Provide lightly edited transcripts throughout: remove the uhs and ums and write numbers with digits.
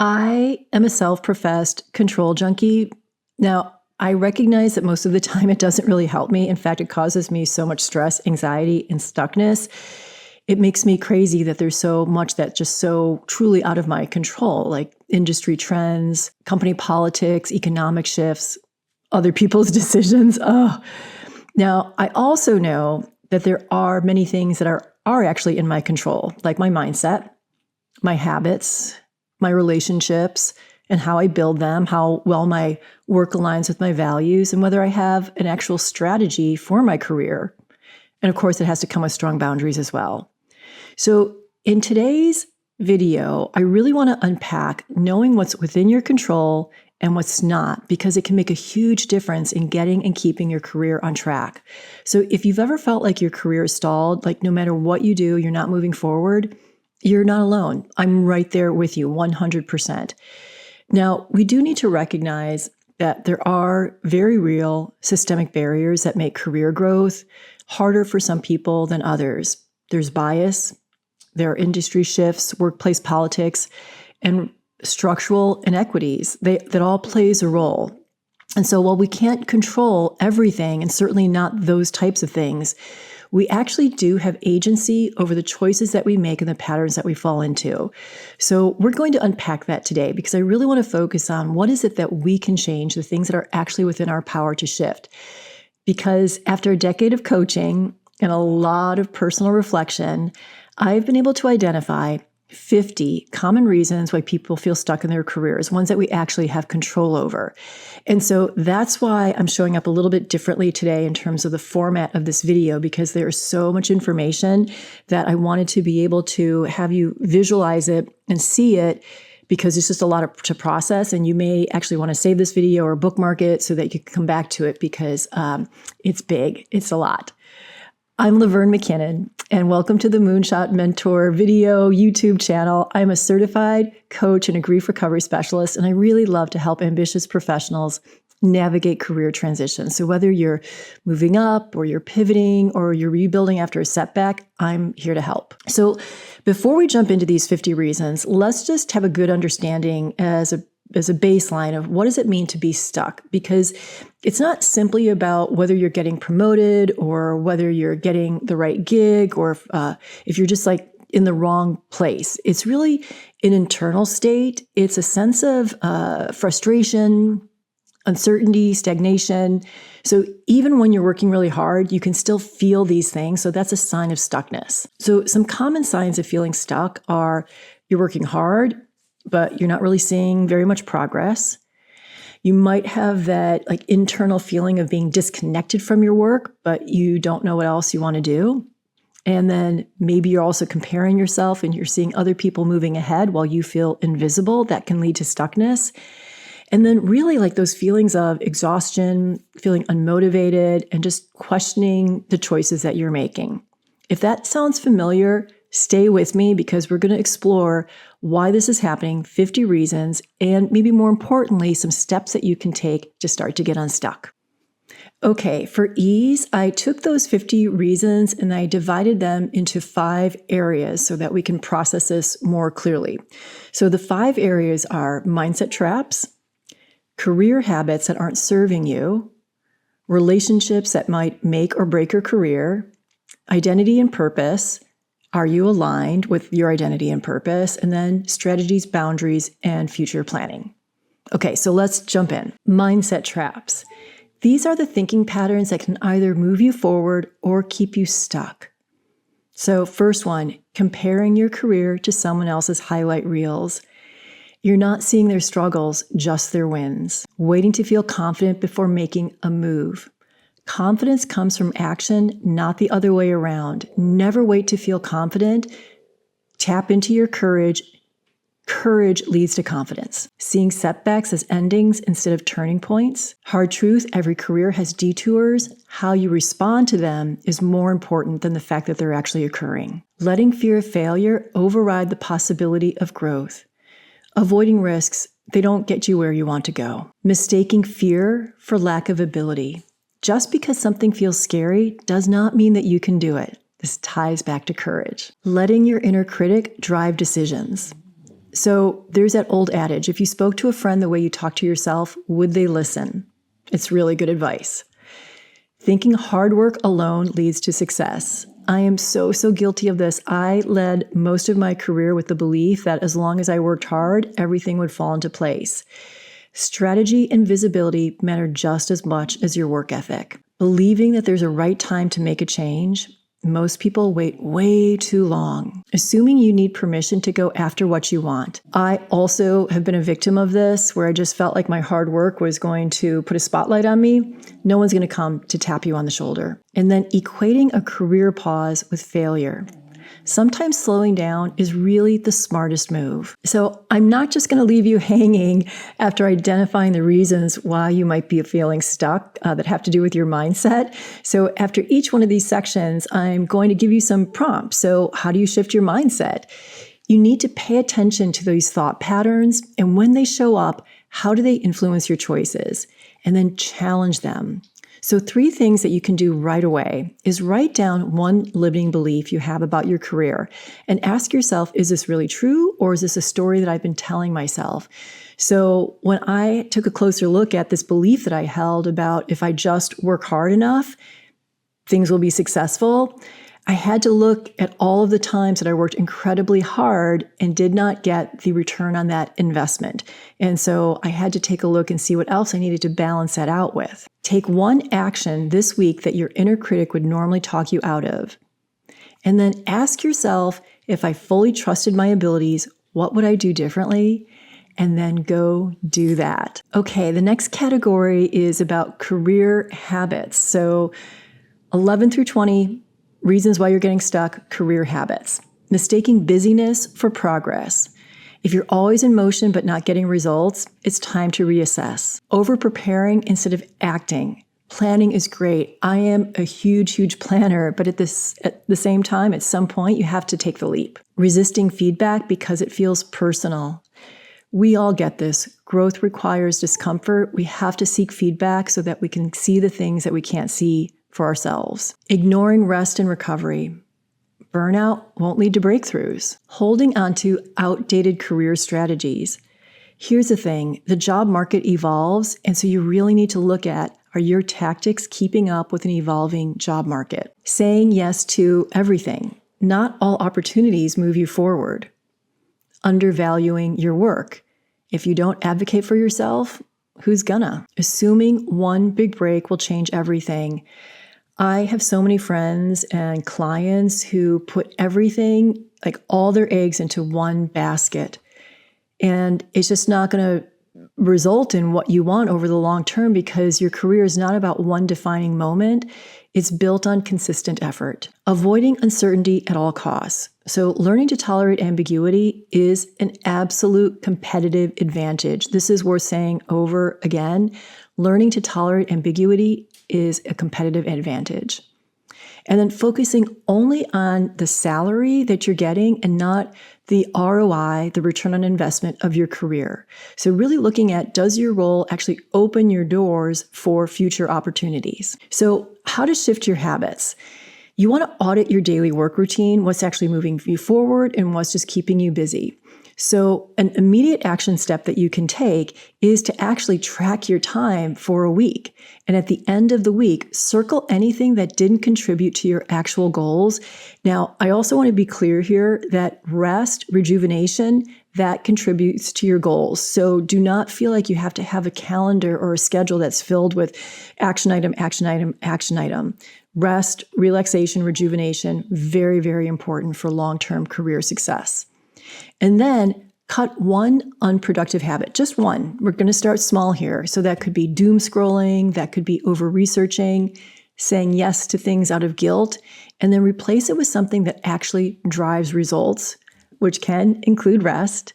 I am a self-professed control junkie. Now, I recognize that most of the time it doesn't really help me. In fact, it causes me so much stress, anxiety, and stuckness. It makes me crazy that there's so much that's just so truly out of my control, like industry trends, company politics, economic shifts, other people's decisions. Oh, now I also know that there are many things that are actually in my control, like my mindset, my habits, my relationships, and how I build them, how well my work aligns with my values, and whether I have an actual strategy for my career. And of course, it has to come with strong boundaries as well. So in today's video, I really want to unpack knowing what's within your control and what's not, because it can make a huge difference in getting and keeping your career on track. So if you've ever felt like your career is stalled, like no matter what you do, you're not moving forward, you're not alone. I'm right there with you 100%. Now, we do need to recognize that there are very real systemic barriers that make career growth harder for some people than others. There's bias, there are industry shifts, workplace politics, and structural inequities. That all plays a role. And so while we can't control everything, and certainly not those types of things, we actually do have agency over the choices that we make and the patterns that we fall into. So we're going to unpack that today because I really want to focus on what is it that we can change, the things that are actually within our power to shift. Because after a decade of coaching and a lot of personal reflection, I've been able to identify 50 common reasons why people feel stuck in their careers, ones that we actually have control over. And so that's why I'm showing up a little bit differently today in terms of the format of this video, because there's so much information that I wanted to be able to have you visualize it and see it, because it's just a lot to process. And you may actually want to save this video or bookmark it so that you can come back to it, because it's big, it's a lot. I'm Laverne McKinnon, and welcome to the Moonshot Mentor video YouTube channel. I'm a certified coach and a grief recovery specialist, and I really love to help ambitious professionals navigate career transitions. So whether you're moving up or you're pivoting or you're rebuilding after a setback, I'm here to help. So before we jump into these 50 reasons, let's just have a good understanding as a baseline of what does it mean to be stuck? Because it's not simply about whether you're getting promoted or whether you're getting the right gig or if you're just like in the wrong place. It's really an internal state. It's a sense of frustration, uncertainty, stagnation. So even when you're working really hard, you can still feel these things. So that's a sign of stuckness. So some common signs of feeling stuck are you're working hard, but you're not really seeing very much progress. You might have that like internal feeling of being disconnected from your work, but you don't know what else you want to do. And then maybe you're also comparing yourself and you're seeing other people moving ahead while you feel invisible. That can lead to stuckness. And then really like those feelings of exhaustion, feeling unmotivated, and just questioning the choices that you're making. If that sounds familiar, stay with me because we're going to explore why this is happening, 50 reasons, and maybe more importantly, some steps that you can take to start to get unstuck. Okay, for ease, I took those 50 reasons and I divided them into 5 areas so that we can process this more clearly. So the 5 areas are mindset traps, career habits that aren't serving you, relationships that might make or break your career, identity and purpose. Are you aligned with your identity and purpose? And then strategies, boundaries, and future planning. Okay, so let's jump in. Mindset traps. These are the thinking patterns that can either move you forward or keep you stuck. So first one, comparing your career to someone else's highlight reels. You're not seeing their struggles, just their wins. Waiting to feel confident before making a move. Confidence comes from action, not the other way around. Never wait to feel confident. Tap into your courage. Courage leads to confidence. Seeing setbacks as endings instead of turning points. Hard truth, every career has detours. How you respond to them is more important than the fact that they're actually occurring. Letting fear of failure override the possibility of growth. Avoiding risks, they don't get you where you want to go. Mistaking fear for lack of ability. Just because something feels scary does not mean that you can do it. This ties back to courage. Letting your inner critic drive decisions. So there's that old adage, if you spoke to a friend the way you talk to yourself, would they listen? It's really good advice. Thinking hard work alone leads to success. I am so guilty of this. I led most of my career with the belief that as long as I worked hard, everything would fall into place. Strategy and visibility matter just as much as your work ethic. Believing that there's a right time to make a change, most people wait way too long, assuming you need permission to go after what you want. I also have been a victim of this, where I just felt like my hard work was going to put a spotlight on me. No one's going to come to tap you on the shoulder. And then equating a career pause with failure. Sometimes slowing down is really the smartest move. So I'm not just going to leave you hanging after identifying the reasons why you might be feeling stuck that have to do with your mindset. So after each one of these sections, I'm going to give you some prompts. So how do you shift your mindset? You need to pay attention to these thought patterns, and when they show up, how do they influence your choices? And then challenge them. So 3 things that you can do right away is write down one limiting belief you have about your career and ask yourself, is this really true, or is this a story that I've been telling myself? So when I took a closer look at this belief that I held about if I just work hard enough, things will be successful, I had to look at all of the times that I worked incredibly hard and did not get the return on that investment. And so I had to take a look and see what else I needed to balance that out with. Take one action this week that your inner critic would normally talk you out of. And then ask yourself, if I fully trusted my abilities, what would I do differently? And then go do that. Okay, the next category is about career habits. So 11 through 20, reasons why you're getting stuck, career habits. Mistaking busyness for progress. If you're always in motion but not getting results, it's time to reassess. Over-preparing instead of acting. Planning is great. I am a huge planner, but at the same time, at some point, you have to take the leap. Resisting feedback because it feels personal. We all get this. Growth requires discomfort. We have to seek feedback so that we can see the things that we can't see for ourselves. Ignoring rest and recovery. Burnout won't lead to breakthroughs. Holding on to outdated career strategies. Here's the thing, the job market evolves, and so you really need to look at, are your tactics keeping up with an evolving job market? Saying yes to everything. Not all opportunities move you forward. Undervaluing your work. If you don't advocate for yourself, who's gonna? Assuming one big break will change everything. I have so many friends and clients who put everything, like all their eggs, into one basket. And it's just not going to result in what you want over the long term, because your career is not about one defining moment. It's built on consistent effort. Avoiding uncertainty at all costs. So learning to tolerate ambiguity is an absolute competitive advantage. This is worth saying over again. Learning to tolerate ambiguity is a competitive advantage. And then focusing only on the salary that you're getting and not the ROI, the return on investment of your career. So really looking at, does your role actually open your doors for future opportunities? So how to shift your habits. You want to audit your daily work routine, what's actually moving you forward and what's just keeping you busy. So an immediate action step that you can take is to actually track your time for a week. And at the end of the week, circle anything that didn't contribute to your actual goals. Now, I also want to be clear here that rest, rejuvenation, that contributes to your goals. So do not feel like you have to have a calendar or a schedule that's filled with action item, action item, action item. Rest, relaxation, rejuvenation, very important for long-term career success. And then cut one unproductive habit, just one. We're going to start small here. So that could be doom scrolling, that could be over-researching, saying yes to things out of guilt, and then replace it with something that actually drives results, which can include rest.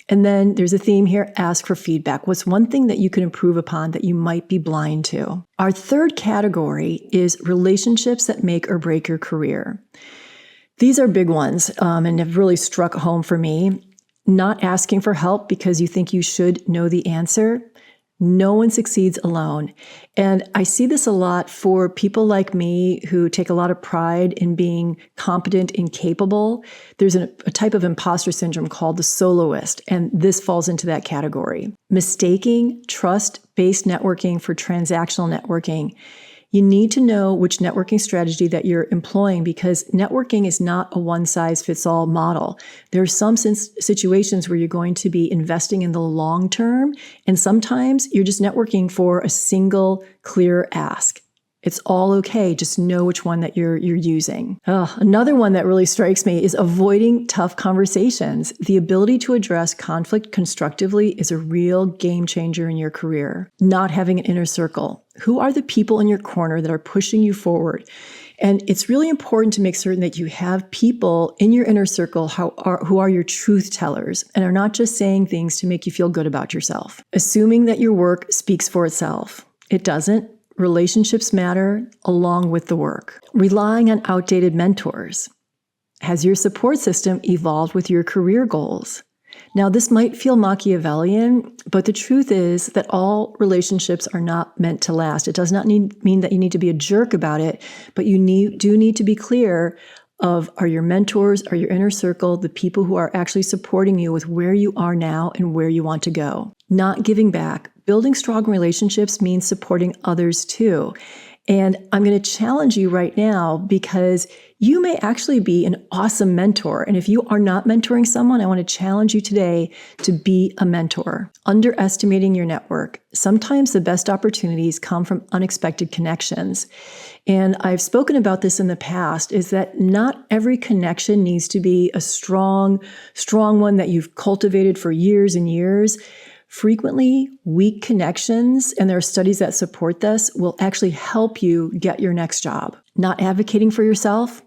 And then there's a theme here, ask for feedback. What's one thing that you can improve upon that you might be blind to? Our third category is relationships that make or break your career. These are big ones and have really struck home for me. Not asking for help because you think you should know the answer. No one succeeds alone. And I see this a lot for people like me who take a lot of pride in being competent and capable. There's a type of imposter syndrome called the soloist, and this falls into that category. Mistaking trust-based networking for transactional networking. You need to know which networking strategy that you're employing because networking is not a one-size-fits-all model. There are some situations where you're going to be investing in the long term, and sometimes you're just networking for a single clear ask. It's all okay. Just know which one that you're using. Another one that really strikes me is avoiding tough conversations. The ability to address conflict constructively is a real game changer in your career. Not having an inner circle. Who are the people in your corner that are pushing you forward? And it's really important to make certain that you have people in your inner circle who are your truth tellers and are not just saying things to make you feel good about yourself. Assuming that your work speaks for itself. It doesn't. Relationships matter along with the work. Relying on outdated mentors. Has your support system evolved with your career goals? Now, this might feel Machiavellian, but the truth is that all relationships are not meant to last. It does not mean that you need to be a jerk about it, but you do need to be clear of are your mentors, are your inner circle, the people who are actually supporting you with where you are now and where you want to go. Not giving back. Building strong relationships means supporting others too. And I'm going to challenge you right now because you may actually be an awesome mentor. And if you are not mentoring someone, I want to challenge you today to be a mentor. Underestimating your network. Sometimes the best opportunities come from unexpected connections. And I've spoken about this in the past, is that not every connection needs to be a strong one that you've cultivated for years and years. Frequently, weak connections, and there are studies that support this, will actually help you get your next job. Not advocating for yourself.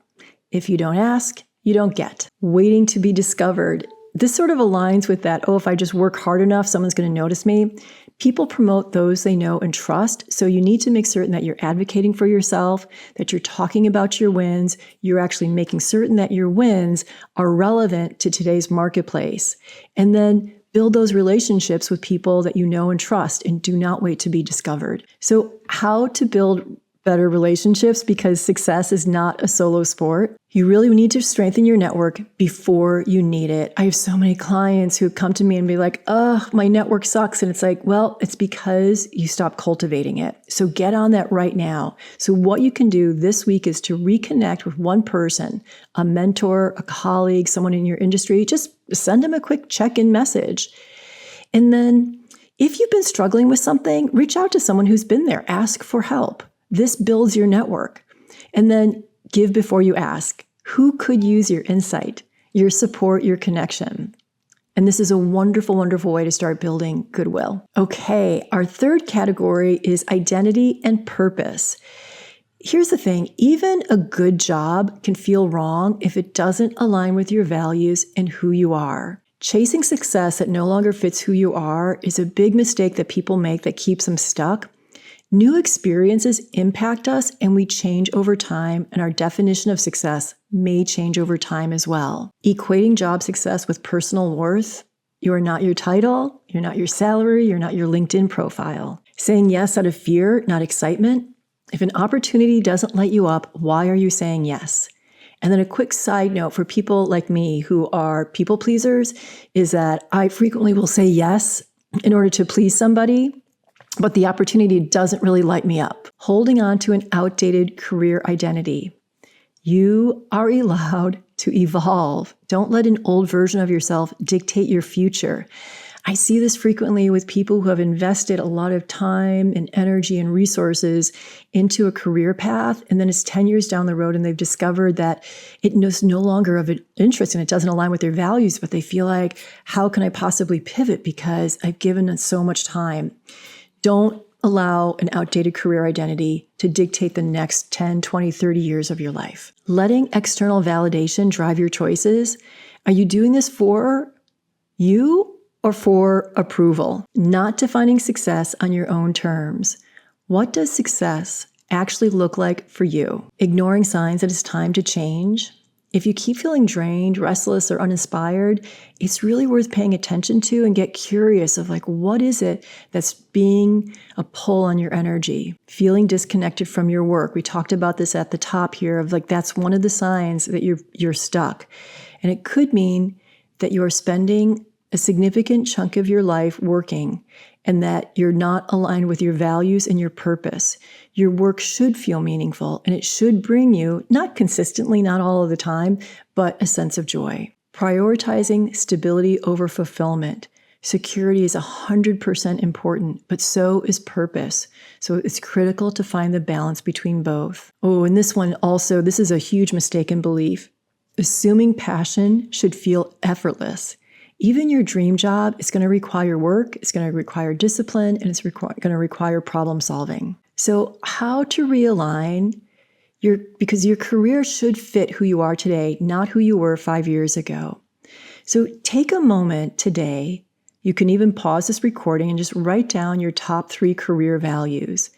If you don't ask, you don't get. Waiting to be discovered. This sort of aligns with that, if I just work hard enough, someone's going to notice me. People promote those they know and trust, so you need to make certain that you're advocating for yourself, that you're talking about your wins, you're actually making certain that your wins are relevant to today's marketplace. And then build those relationships with people that you know and trust, and do not wait to be discovered. So how to build better relationships, because success is not a solo sport. You really need to strengthen your network before you need it. I have so many clients who come to me and be like, my network sucks. And it's like, well, it's because you stopped cultivating it. So get on that right now. So what you can do this week is to reconnect with one person, a mentor, a colleague, someone in your industry. Just send them a quick check-in message. And then if you've been struggling with something, reach out to someone who's been there. Ask for help. This builds your network. And then give before you ask. Who could use your insight, your support, your connection? And this is a wonderful, wonderful way to start building goodwill. Okay, our third category is identity and purpose. Here's the thing, even a good job can feel wrong if it doesn't align with your values and who you are. Chasing success that no longer fits who you are is a big mistake that people make that keeps them stuck. New experiences impact us and we change over time, and our definition of success may change over time as well. Equating job success with personal worth, you are not your title, you're not your salary, you're not your LinkedIn profile. Saying yes out of fear, not excitement. If an opportunity doesn't light you up, why are you saying yes? And then a quick side note for people like me who are people pleasers is that I frequently will say yes in order to please somebody, but the opportunity doesn't really light me up. Holding on to an outdated career identity. You are allowed to evolve. Don't let an old version of yourself dictate your future. I see this frequently with people who have invested a lot of time and energy and resources into a career path, and then it's 10 years down the road and they've discovered that it is no longer of interest and it doesn't align with their values, but they feel like, how can I possibly pivot because I've given it so much time? Don't allow an outdated career identity to dictate the next 10, 20, 30 years of your life. Letting external validation drive your choices. Are you doing this for you or for approval? Not defining success on your own terms. What does success actually look like for you? Ignoring signs that it's time to change. If you keep feeling drained, restless, or uninspired, it's really worth paying attention to and get curious of like, what is it that's being a pull on your energy? Feeling disconnected from your work. We talked about this at the top here of like, that's one of the signs that you're stuck. And it could mean that you're spending a significant chunk of your life working and that you're not aligned with your values and your purpose. Your work should feel meaningful and it should bring you, not consistently, not all of the time, but a sense of joy. Prioritizing stability over fulfillment. Security is 100% important, but so is purpose. So it's critical to find the balance between both. Oh, and this one also, this is a huge mistaken belief. Assuming passion should feel effortless. Even your dream job is going to require work, it's going to require discipline, and it's going to require problem solving. So how to realign because your career should fit who you are today, not who you were 5 years ago. So take a moment today. You can even pause this recording and just write down your top 3 career values.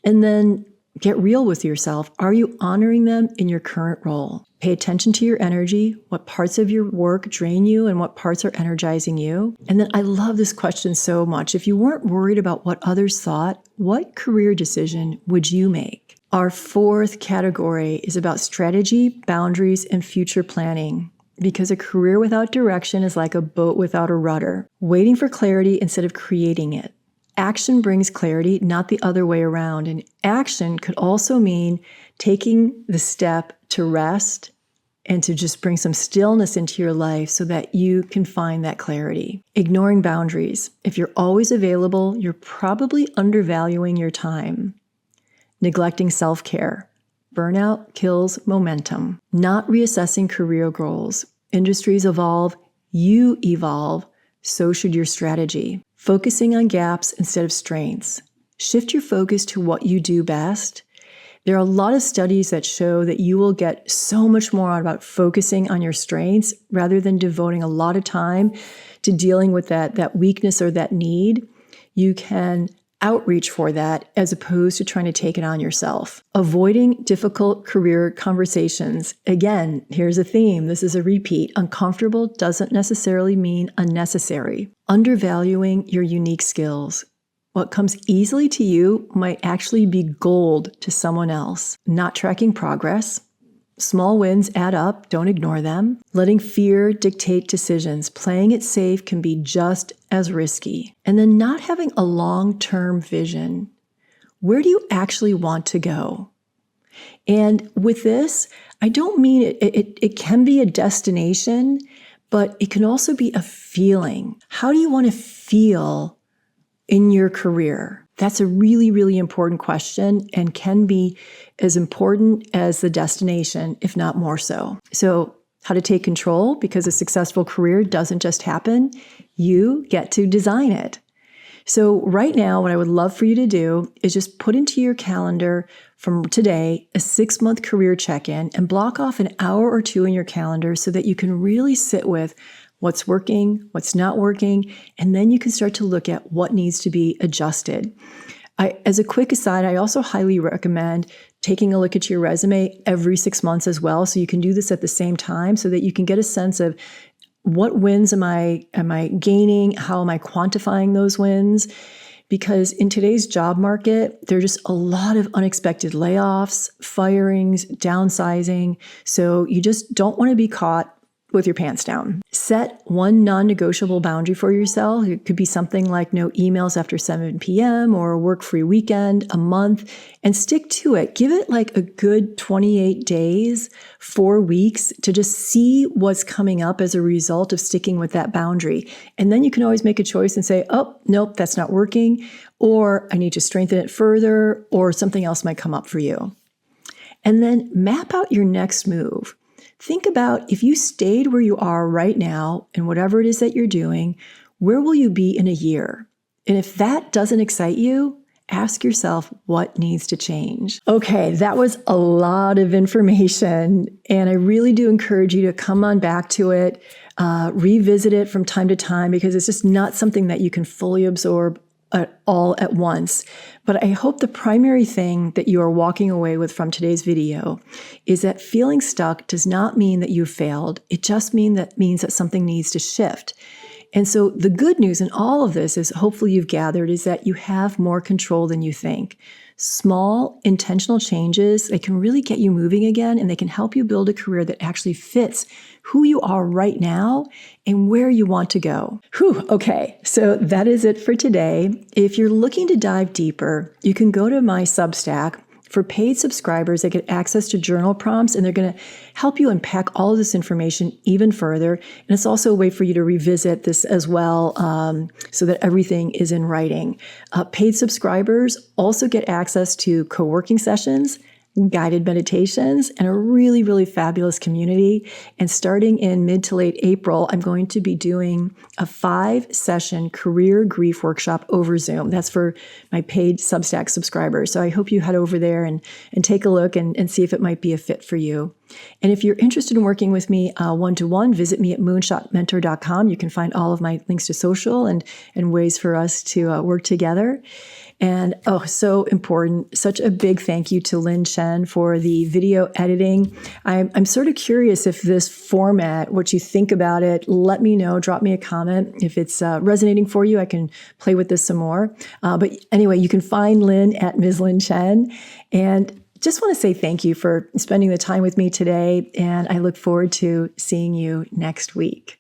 And then get real with yourself. Are you honoring them in your current role? Pay attention to your energy, what parts of your work drain you and what parts are energizing you. And then I love this question so much. If you weren't worried about what others thought, what career decision would you make? Our 4th category is about strategy, boundaries, and future planning. Because a career without direction is like a boat without a rudder, waiting for clarity instead of creating it. Action brings clarity, not the other way around. And action could also mean taking the step to rest and to just bring some stillness into your life so that you can find that clarity. Ignoring boundaries. If you're always available, you're probably undervaluing your time. Neglecting self-care. Burnout kills momentum. Not reassessing career goals. Industries evolve, you evolve, so should your strategy. Focusing on gaps instead of strengths. Shift your focus to what you do best. There are a lot of studies that show that you will get so much more out about focusing on your strengths rather than devoting a lot of time to dealing with that weakness or that need. You can outreach for that as opposed to trying to take it on yourself. Avoiding difficult career conversations. Again, here's a theme. This is a repeat. Uncomfortable doesn't necessarily mean unnecessary. Undervaluing your unique skills. What comes easily to you might actually be gold to someone else. Not tracking progress. Small wins add up, don't ignore them. Letting fear dictate decisions. Playing it safe can be just as risky. And then not having a long-term vision. Where do you actually want to go? And with this, I don't mean it can be a destination, but it can also be a feeling. How do you want to feel in your career? That's a really, really important question and can be as important as the destination, if not more so. So how to take control, because a successful career doesn't just happen. You get to design it. So right now, what I would love for you to do is just put into your calendar from today a 6-month career check-in and block off an hour or 2 in your calendar so that you can really sit with what's working, what's not working, and then you can start to look at what needs to be adjusted. As a quick aside, I also highly recommend taking a look at your resume every 6 months as well. So you can do this at the same time so that you can get a sense of what wins am I gaining? How am I quantifying those wins? Because in today's job market, there are just a lot of unexpected layoffs, firings, downsizing. So you just don't want to be caught with your pants down. Set one non-negotiable boundary for yourself. It could be something like no emails after 7 p.m. or a work-free weekend a month, and stick to it. Give it like a good 28 days, 4 weeks to just see what's coming up as a result of sticking with that boundary. And then you can always make a choice and say, oh, nope, that's not working, or I need to strengthen it further, or something else might come up for you. And then map out your next move. Think about if you stayed where you are right now and whatever it is that you're doing, where will you be in a year? And if that doesn't excite you, ask yourself what needs to change. Okay, that was a lot of information, and I really do encourage you to come on back to it, revisit it from time to time, because it's just not something that you can fully absorb all at once. But I hope the primary thing that you are walking away with from today's video is that feeling stuck does not mean that you failed. It just means that something needs to shift. And so the good news in all of this is hopefully you've gathered is that you have more control than you think. Small intentional changes, they can really get you moving again, and they can help you build a career that actually fits who you are right now and where you want to go. Whew, okay, so that is it for today. If you're looking to dive deeper, you can go to my Substack. For paid subscribers, they get access to journal prompts, and they're going to help you unpack all of this information even further. And it's also a way for you to revisit this as well, so that everything is in writing. Paid subscribers also get access to co-working sessions, guided meditations, and a really, really fabulous community. And starting in mid to late April, I'm going to be doing a 5-session career grief workshop over Zoom. That's for my paid Substack subscribers. So I hope you head over there and take a look and see if it might be a fit for you. And if you're interested in working with me one-to-one, visit me at moonshotmentor.com. You can find all of my links to social and ways for us to work together. And so important, such a big thank you to Lynn Chen for the video editing. I'm sort of curious if this format, what you think about it, let me know, drop me a comment. If it's resonating for you, I can play with this some more. But anyway, you can find Lynn at Ms. Lynn Chen. And just want to say thank you for spending the time with me today. And I look forward to seeing you next week.